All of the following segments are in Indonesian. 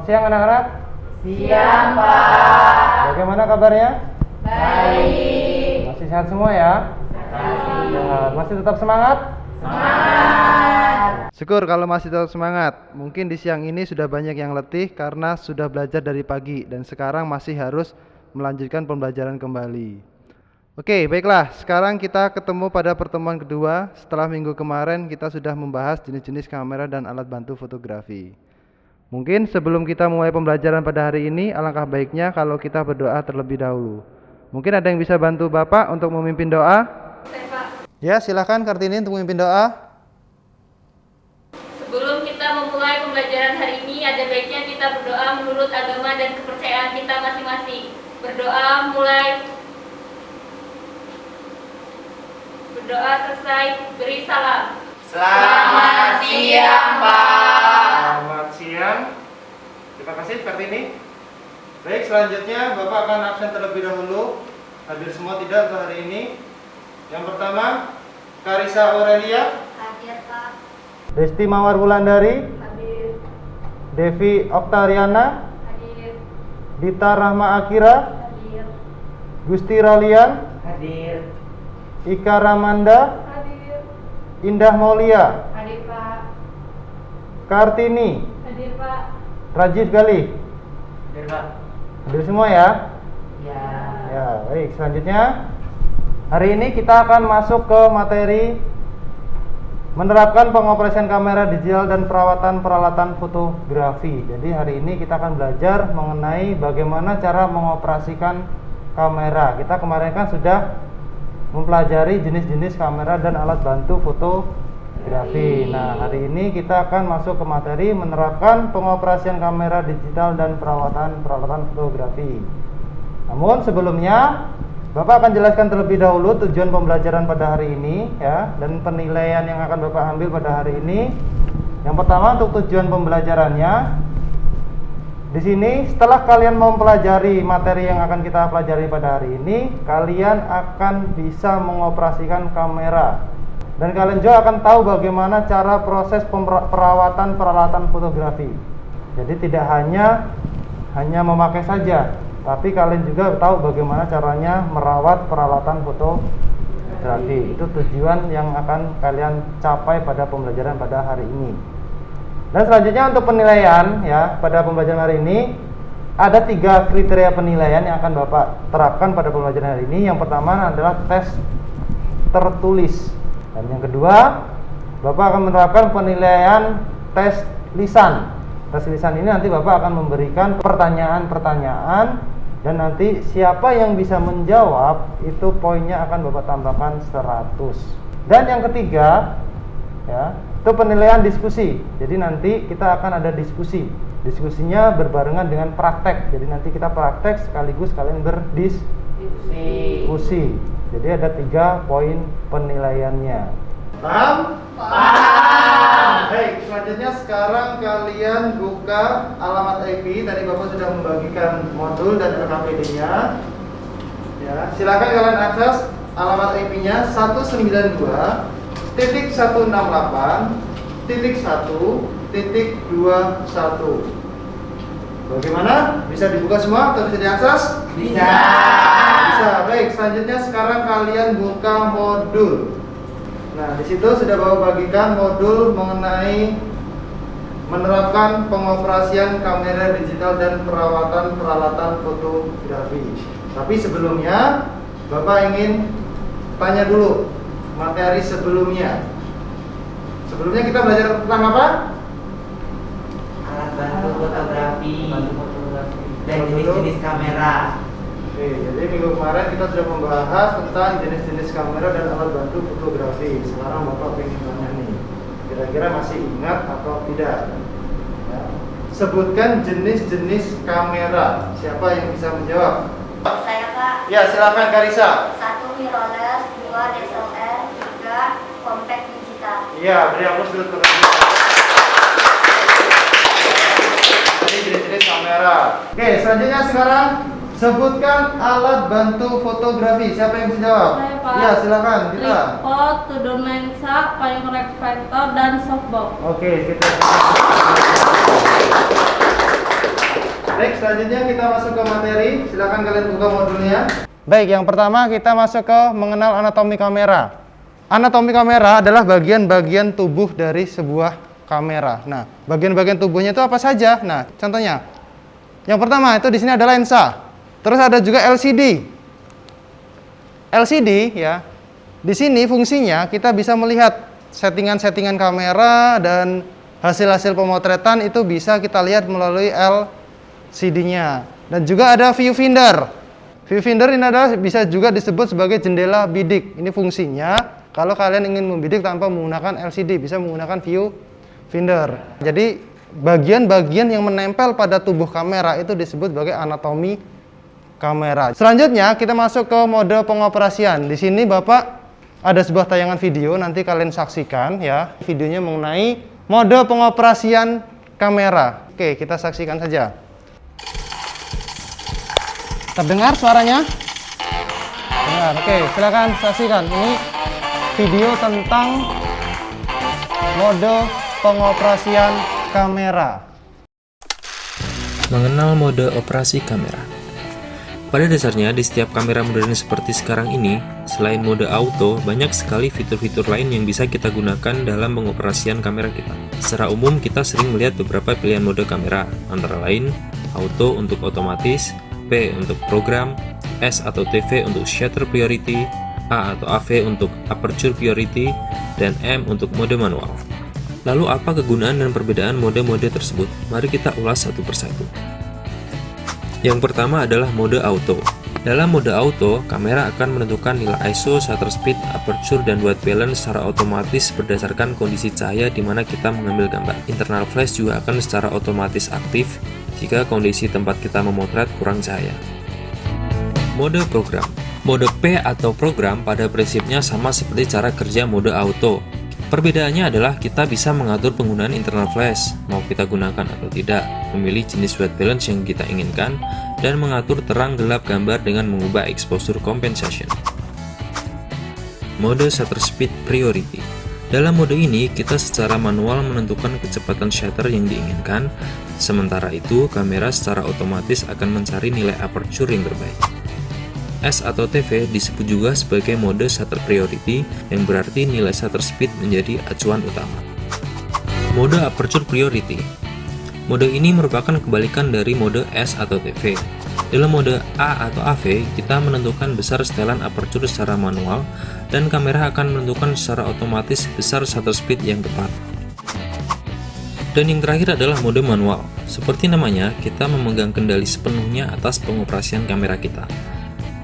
Selamat siang anak-anak. Siang, Pak. Bagaimana kabarnya? Baik. Masih sehat semua ya? Masih tetap semangat? Semangat. Syukur kalau masih tetap semangat. Mungkin di siang ini sudah banyak yang letih karena sudah belajar dari pagi dan sekarang masih harus melanjutkan pembelajaran kembali. Oke, baiklah. Sekarang kita ketemu pada pertemuan kedua. Setelah minggu kemarin kita sudah membahas jenis-jenis kamera dan alat bantu fotografi. Mungkin sebelum kita mulai pembelajaran pada hari ini, alangkah baiknya kalau kita berdoa terlebih dahulu. Mungkin ada yang bisa bantu Bapak untuk memimpin doa? Ya, silakan Kartini untuk memimpin doa. Sebelum kita memulai pembelajaran hari ini, ada baiknya kita berdoa menurut agama dan kepercayaan kita masing-masing. Berdoa mulai. Berdoa selesai, beri salam. Selamat siang, Pak. Selamat siang. Terima kasih Kartini. Baik, selanjutnya Bapak akan absen terlebih dahulu. Hadir semua tidak untuk hari ini. Yang pertama, Karisa Aurelia. Hadir, Pak. Desti Mawar Wulandari. Hadir. Devi Oktariana. Hadir. Dita Rahma Akira. Hadir. Gusti Ralian. Hadir. Ika Ramanda. Hadir. Indah Maulia. Hadir, Pak. Kartini. Hadir, Pak. Rajiv Galih. Hadir, Pak. Hadir semua ya? Ya. Ya, baik. Selanjutnya, hari ini kita akan masuk ke materi menerapkan pengoperasian kamera digital dan perawatan peralatan fotografi. Jadi hari ini kita akan belajar mengenai bagaimana cara mengoperasikan kamera. Kita kemarin kan sudah mempelajari jenis-jenis kamera dan alat bantu fotografi. Nah, hari ini kita akan masuk ke materi menerapkan pengoperasian kamera digital dan perawatan peralatan fotografi. Namun sebelumnya Bapak akan jelaskan terlebih dahulu tujuan pembelajaran pada hari ini ya, dan penilaian yang akan Bapak ambil pada hari ini. Yang pertama, untuk tujuan pembelajarannya. Di sini setelah kalian mempelajari materi yang akan kita pelajari pada hari ini, kalian akan bisa mengoperasikan kamera. Dan kalian juga akan tahu bagaimana cara proses perawatan peralatan fotografi. Jadi tidak hanya memakai saja, tapi kalian juga tahu bagaimana caranya merawat peralatan fotografi. Itu tujuan yang akan kalian capai pada pembelajaran pada hari ini. Dan selanjutnya untuk penilaian ya, pada pembelajaran hari ini ada 3 kriteria penilaian yang akan Bapak terapkan pada pembelajaran hari ini. Yang pertama adalah tes tertulis. Dan yang kedua, Bapak akan menerapkan penilaian tes lisan. Tes lisan ini nanti Bapak akan memberikan pertanyaan-pertanyaan, dan nanti siapa yang bisa menjawab itu poinnya akan Bapak tambahkan 100. Dan yang ketiga ya, itu penilaian diskusi. Jadi nanti kita akan ada diskusi. Diskusinya berbarengan dengan praktek. Jadi nanti kita praktek sekaligus kalian berdiskusi. Jadi ada 3 poin penilaiannya. Paham? Paham. Baik, selanjutnya sekarang kalian buka alamat IP. Tadi Bapak sudah membagikan modul dan LKPD-nya. Ya, silakan kalian akses alamat IP-nya 192.168.1.21. Bagaimana? Bisa dibuka semua atau bisa diakses? Bisa. Bisa. Baik, selanjutnya sekarang kalian buka modul. Nah, di situ sudah Bapak bagikan modul mengenai menerapkan pengoperasian kamera digital dan perawatan peralatan fotografi. Tapi sebelumnya Bapak ingin tanya dulu materi sebelumnya. Sebelumnya kita belajar tentang apa? Alat bantu fotografi dan jenis-jenis kamera. Oke, jadi minggu kemarin kita sudah membahas tentang jenis-jenis kamera dan alat bantu fotografi. Sekarang Bapak ingin tanya nih, kira-kira masih ingat atau tidak? Ya. Sebutkan jenis-jenis kamera. Siapa yang bisa menjawab? Saya, Pak. Ya, silakan Karisa. 1 mirrorless, 2 DSLR, 3 compact digital. Iya, beri aplaus dulu untuk Karisa. Jadi jenis-jenis kamera. Oke, selanjutnya sekarang sebutkan alat bantu fotografi. Siapa yang bisa jawab? Saya, Pak. Iya, silakan kita. Tripod, tudung lensa, payung reflektor, dan softbox. Oke, kita Baik, selanjutnya kita masuk ke materi. Silakan kalian buka modulnya. Baik, yang pertama kita masuk ke mengenal anatomi kamera. Anatomi kamera adalah bagian-bagian tubuh dari sebuah kamera. Nah, bagian-bagian tubuhnya itu apa saja? Nah, contohnya. Yang pertama itu di sini ada lensa. Terus ada juga LCD. LCD ya. Di sini fungsinya kita bisa melihat settingan-settingan kamera dan hasil-hasil pemotretan itu bisa kita lihat melalui LCD-nya. Dan juga ada viewfinder. Viewfinder ini adalah bisa juga disebut sebagai jendela bidik. Ini fungsinya kalau kalian ingin membidik tanpa menggunakan LCD, bisa menggunakan viewfinder. Jadi bagian-bagian yang menempel pada tubuh kamera itu disebut sebagai anatomi kamera. Selanjutnya kita masuk ke mode pengoperasian. Di sini Bapak ada sebuah tayangan video, nanti kalian saksikan ya, videonya mengenai mode pengoperasian kamera. Oke, kita saksikan saja. Terdengar suaranya? Dengar. Oke, silakan saksikan. Ini video tentang mode pengoperasian kamera. Mengenal mode operasi kamera. Pada dasarnya, di setiap kamera modern seperti sekarang ini, selain mode auto, banyak sekali fitur-fitur lain yang bisa kita gunakan dalam pengoperasian kamera kita. Secara umum, kita sering melihat beberapa pilihan mode kamera, antara lain auto untuk otomatis, P untuk program, S atau TV untuk shutter priority, A atau AV untuk aperture priority, dan M untuk mode manual. Lalu apa kegunaan dan perbedaan mode-mode tersebut? Mari kita ulas satu persatu. Yang pertama adalah mode auto. Dalam mode auto, kamera akan menentukan nilai ISO, shutter speed, aperture, dan white balance secara otomatis berdasarkan kondisi cahaya di mana kita mengambil gambar. Internal flash juga akan secara otomatis aktif jika kondisi tempat kita memotret kurang cahaya. Mode program. Mode P atau program pada prinsipnya sama seperti cara kerja mode auto. Perbedaannya adalah kita bisa mengatur penggunaan internal flash, mau kita gunakan atau tidak, memilih jenis white balance yang kita inginkan, dan mengatur terang gelap gambar dengan mengubah exposure compensation. Mode shutter speed priority. Dalam mode ini, kita secara manual menentukan kecepatan shutter yang diinginkan, sementara itu kamera secara otomatis akan mencari nilai aperture yang terbaik. S atau TV disebut juga sebagai mode shutter priority, yang berarti nilai shutter speed menjadi acuan utama. Mode aperture priority. Mode ini merupakan kebalikan dari mode S atau TV. Dalam mode A atau AV, kita menentukan besar setelan aperture secara manual, dan kamera akan menentukan secara otomatis besar shutter speed yang tepat. Dan yang terakhir adalah mode manual. Seperti namanya, kita memegang kendali sepenuhnya atas pengoperasian kamera kita.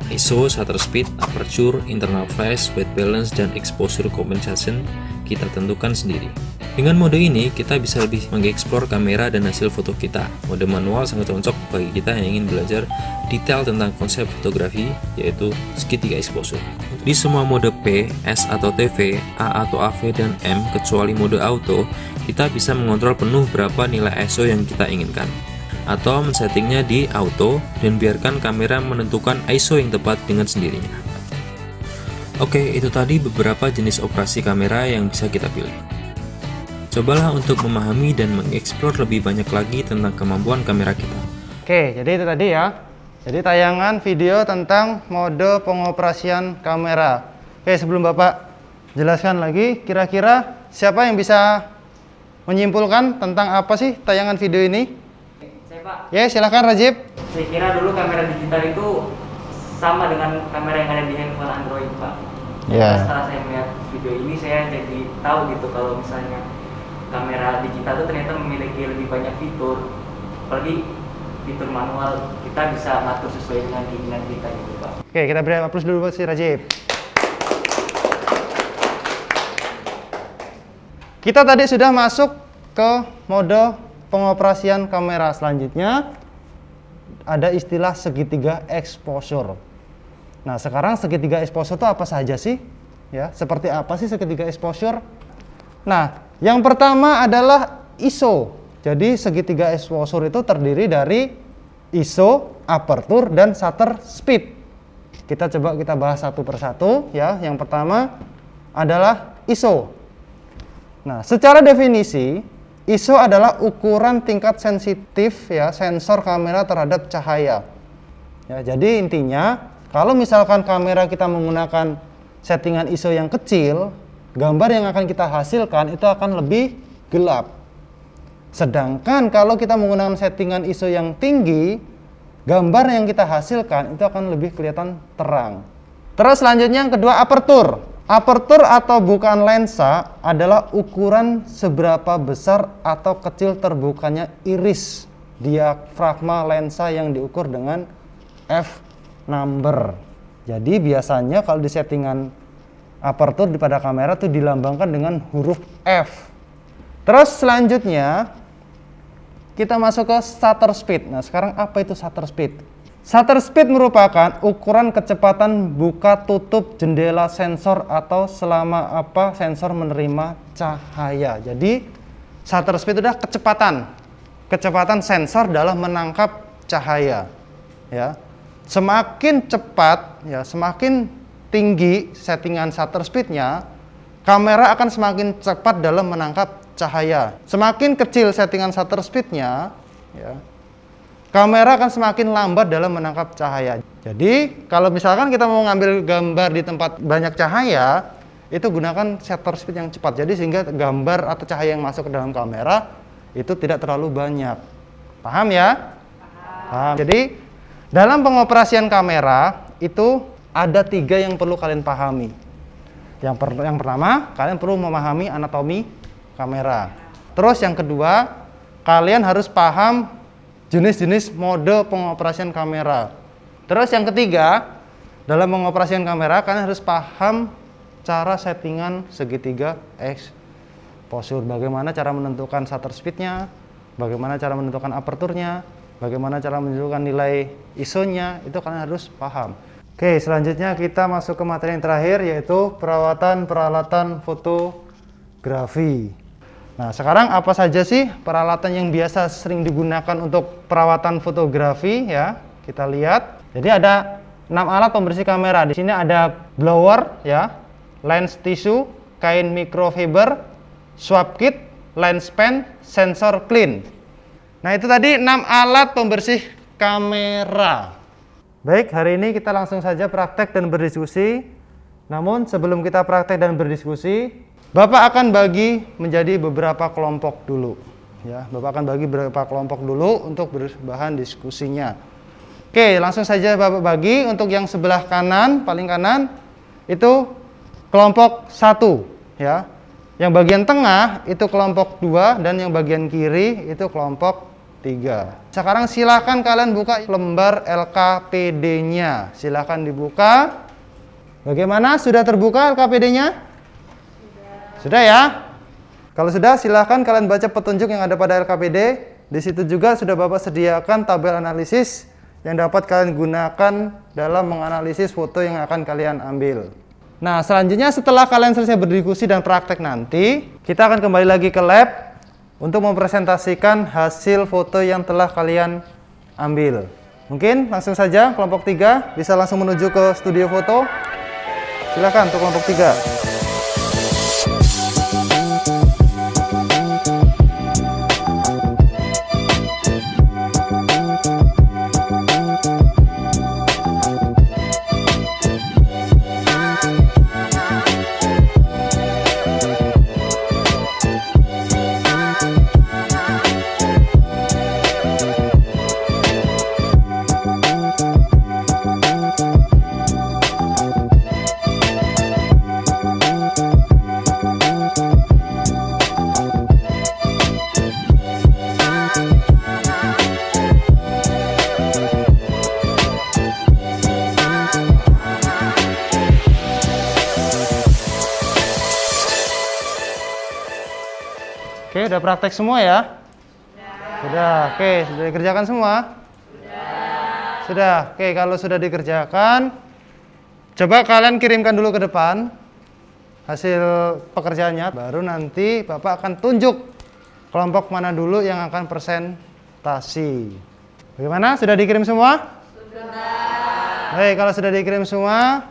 ISO, shutter speed, aperture, internal flash, white balance, dan exposure compensation kita tentukan sendiri. Dengan mode ini, kita bisa lebih mengeksplor kamera dan hasil foto kita. Mode manual sangat cocok bagi kita yang ingin belajar detail tentang konsep fotografi, yaitu segitiga exposure. Di semua mode P, S atau TV, A atau AV, dan M, kecuali mode auto, kita bisa mengontrol penuh berapa nilai ISO yang kita inginkan, atau men-settingnya di auto dan biarkan kamera menentukan ISO yang tepat dengan sendirinya. Oke, itu tadi beberapa jenis operasi kamera yang bisa kita pilih. Cobalah untuk memahami dan mengeksplor lebih banyak lagi tentang kemampuan kamera kita. Oke, jadi itu tadi ya. Jadi tayangan video tentang mode pengoperasian kamera. Oke, sebelum Bapak jelaskan lagi, kira-kira siapa yang bisa menyimpulkan tentang apa sih tayangan video ini? Saya Pak, Ya, silakan Rajib. saya kira dulu kamera digital itu sama dengan kamera yang ada di handphone Android Pak. Ya. Setelah saya melihat video ini, saya jadi tahu gitu kalau misalnya kamera digital itu ternyata memiliki lebih banyak fitur, apalagi fitur manual, kita bisa ngatur sesuai dengan keinginan kita gitu Pak. Oke, kita beri aplaus dulu buat si Rajib. Kita tadi sudah masuk ke mode pengoperasian kamera. Selanjutnya ada istilah segitiga exposure. Nah, sekarang segitiga exposure itu apa saja sih? Ya, seperti apa sih segitiga exposure? Nah, yang pertama adalah ISO. Jadi segitiga exposure itu terdiri dari ISO, aperture, dan shutter speed. Kita coba kita bahas satu persatu ya. Yang pertama adalah ISO. Nah, secara definisi ISO adalah ukuran tingkat sensitif ya sensor kamera terhadap cahaya. Ya, jadi intinya kalau misalkan kamera kita menggunakan settingan ISO yang kecil, gambar yang akan kita hasilkan itu akan lebih gelap. Sedangkan kalau kita menggunakan settingan ISO yang tinggi, gambar yang kita hasilkan itu akan lebih kelihatan terang. Terus selanjutnya yang kedua, aperture. Aperture atau bukaan lensa adalah ukuran seberapa besar atau kecil terbukanya iris diafragma lensa yang diukur dengan f number. Jadi biasanya kalau di settingan aperture pada kamera itu dilambangkan dengan huruf F. Terus selanjutnya kita masuk ke shutter speed. Nah, sekarang apa itu shutter speed? Shutter speed merupakan ukuran kecepatan buka tutup jendela sensor atau selama sensor menerima cahaya. Jadi shutter speed itu adalah kecepatan sensor dalam menangkap cahaya. Ya, semakin cepat, ya semakin tinggi settingan shutter speednya, kamera akan semakin cepat dalam menangkap cahaya. Semakin kecil settingan shutter speednya, ya, kamera akan semakin lambat dalam menangkap cahaya. Jadi kalau misalkan kita mau ngambil gambar di tempat banyak cahaya, itu gunakan shutter speed yang cepat. Jadi sehingga gambar atau cahaya yang masuk ke dalam kamera itu tidak terlalu banyak. Paham ya? Paham. Jadi dalam pengoperasian kamera itu ada 3 yang perlu kalian pahami. Yang pertama, kalian perlu memahami anatomi kamera. Terus yang kedua, kalian harus paham jenis-jenis mode pengoperasian kamera. Terus yang ketiga, dalam pengoperasian kamera kalian harus paham cara settingan segitiga exposure. Bagaimana cara menentukan shutter speednya, bagaimana cara menentukan aperturnya, bagaimana cara menentukan nilai ISO-nya, itu kalian harus paham. Oke, selanjutnya kita masuk ke materi yang terakhir, yaitu perawatan peralatan fotografi. Nah, sekarang apa saja sih peralatan yang biasa sering digunakan untuk perawatan fotografi ya? Kita lihat. Jadi ada 6 alat pembersih kamera. Di sini ada blower ya, lens tisu, kain microfiber, swab kit, lens pen, sensor clean. Nah, itu tadi 6 alat pembersih kamera. Baik, hari ini kita langsung saja praktek dan berdiskusi. Namun sebelum kita praktek dan berdiskusi, Bapak akan bagi menjadi beberapa kelompok dulu. Ya, Bapak akan bagi beberapa kelompok dulu untuk berbahan diskusinya. Oke, langsung saja Bapak bagi. Untuk yang sebelah kanan, paling kanan, itu kelompok 1. Ya. Yang bagian tengah itu kelompok 2 dan yang bagian kiri itu kelompok 3. Sekarang silakan kalian buka lembar LKPD-nya. Silakan dibuka. Bagaimana? Sudah terbuka LKPD-nya? Sudah ya? Kalau sudah, silakan kalian baca petunjuk yang ada pada LKPD. Di situ juga sudah Bapak sediakan tabel analisis yang dapat kalian gunakan dalam menganalisis foto yang akan kalian ambil. Nah, selanjutnya setelah kalian selesai berdiskusi dan praktek nanti, kita akan kembali lagi ke lab untuk mempresentasikan hasil foto yang telah kalian ambil. Mungkin langsung saja kelompok 3 bisa langsung menuju ke studio foto. Silakan untuk kelompok 3. Oke, udah praktek semua ya? Sudah. Oke, sudah dikerjakan semua? Sudah. Oke, kalau sudah dikerjakan, coba kalian kirimkan dulu ke depan hasil pekerjaannya. Baru nanti Bapak akan tunjuk kelompok mana dulu yang akan presentasi. Bagaimana? Sudah dikirim semua? Sudah. Baik, kalau sudah dikirim semua,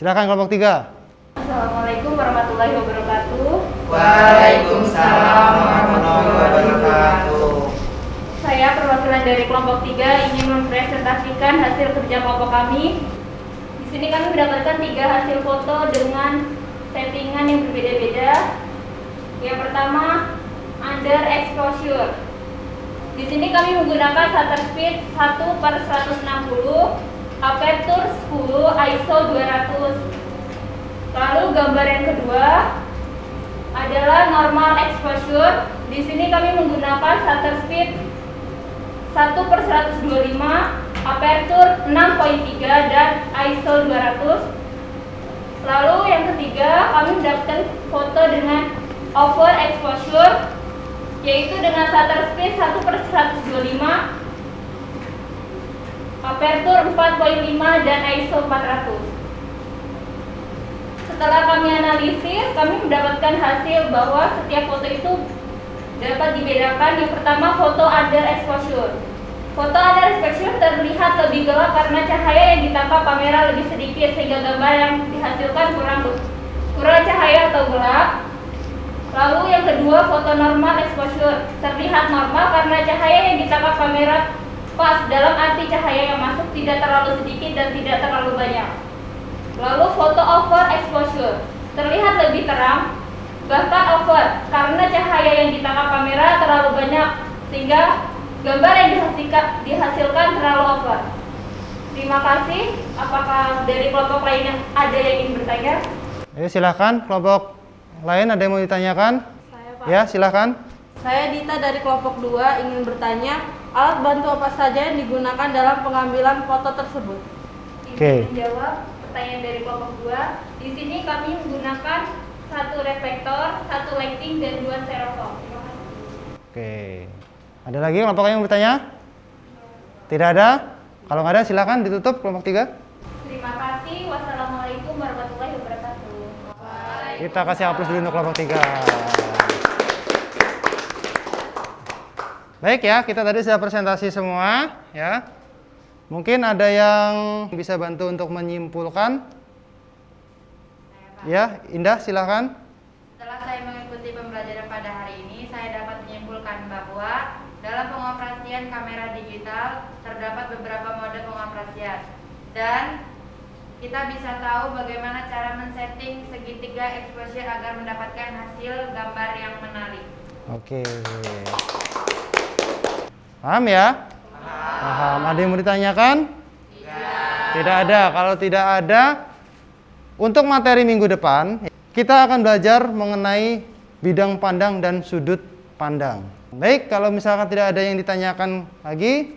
silakan kelompok 3. Assalamualaikum warahmatullahi wabarakatuh. Waalaikumsalam warahmatullahi wabarakatuh. dari kelompok 3 ingin mempresentasikan hasil kerja kelompok kami. Di sini kami mendapatkan 3 hasil foto dengan settingan yang berbeda-beda. Yang pertama, under exposure. Di sini kami menggunakan shutter speed 1/160, aperture 10, ISO 200. Lalu gambar yang kedua adalah normal exposure. Di sini kami menggunakan shutter speed 1/125, aperture 6.3 dan ISO 200. Lalu yang ketiga, kami mendapatkan foto dengan over exposure, yaitu dengan shutter speed 1/125, aperture 4.5 dan ISO 400. Setelah kami analisis, kami mendapatkan hasil bahwa setiap foto itu dapat dibedakan. Yang pertama, foto under exposure. Foto under exposure terlihat lebih gelap karena cahaya yang ditangkap kamera lebih sedikit sehingga gambar yang dihasilkan kurang cahaya atau gelap. Lalu yang kedua, foto normal exposure terlihat normal karena cahaya yang ditangkap kamera pas, dalam arti cahaya yang masuk tidak terlalu sedikit dan tidak terlalu banyak. Lalu foto over exposure terlihat lebih terang, bahkan over karena cahaya yang ditangkap kamera terlalu banyak sehingga gambar yang dihasilkan terlalu over. Terima kasih. Apakah dari kelompok lainnya ada yang ingin bertanya? Ayo silahkan, kelompok lain ada yang mau ditanyakan? Saya, Pak. Ya, silahkan. Saya Dita dari kelompok 2 ingin bertanya, alat bantu apa saja yang digunakan dalam pengambilan foto tersebut? Oke. Menjawab pertanyaan dari kelompok 2. Di sini kami menggunakan 1 reflektor, 1 lighting dan 2 styrofoam. Terima kasih. Oke. Ada lagi kelompok yang bertanya? Tidak ada? Kalau nggak ada silakan ditutup kelompok 3. Terima kasih. Wassalamualaikum warahmatullahi wabarakatuh. Kita kasih aplaus dulu untuk kelompok 3. Baik ya, kita tadi sudah presentasi semua ya. Mungkin ada yang bisa bantu untuk menyimpulkan. Ya, Indah silakan. Setelah saya mengikuti pembelajaran pada hari ini, saya dapat menyimpulkan bahwa dalam pengoperasian kamera digital terdapat beberapa mode pengoperasian dan kita bisa tahu bagaimana cara men-setting segitiga exposure agar mendapatkan hasil gambar yang menarik. Oke. Paham ya? Paham. Ada yang mau ditanyakan? Tidak ada. Kalau tidak ada, untuk materi minggu depan kita akan belajar mengenai bidang pandang dan sudut pandang. Baik, kalau misalkan tidak ada yang ditanyakan lagi,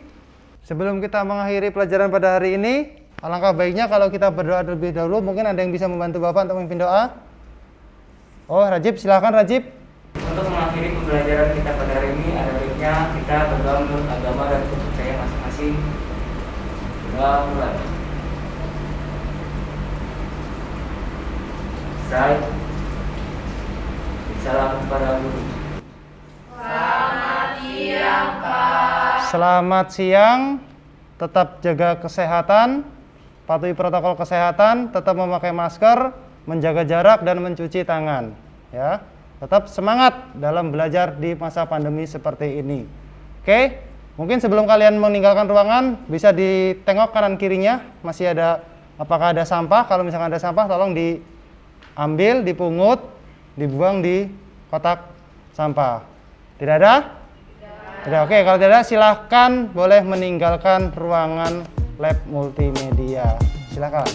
sebelum kita mengakhiri pelajaran pada hari ini, alangkah baiknya kalau kita berdoa terlebih dahulu. Mungkin ada yang bisa membantu Bapak untuk memimpin doa. Oh, Rajib, silakan Rajib. Untuk mengakhiri pembelajaran kita pada hari ini, ada baiknya kita berdoa menurut agama dan kepercayaan masing-masing. Doa mulai. Saya salam kepada guru. Selamat siang, Pak. Selamat siang. Tetap jaga kesehatan, patuhi protokol kesehatan, tetap memakai masker, menjaga jarak dan mencuci tangan. Ya, tetap semangat dalam belajar di masa pandemi seperti ini. Oke, mungkin sebelum kalian meninggalkan ruangan bisa ditengok kanan kirinya masih ada, apakah ada sampah. Kalau misalkan ada sampah, tolong diambil, dipungut, dibuang di kotak sampah. Tidak ada? Tidak. Oke, kalau tidak silahkan boleh meninggalkan ruangan lab multimedia. Silahkan.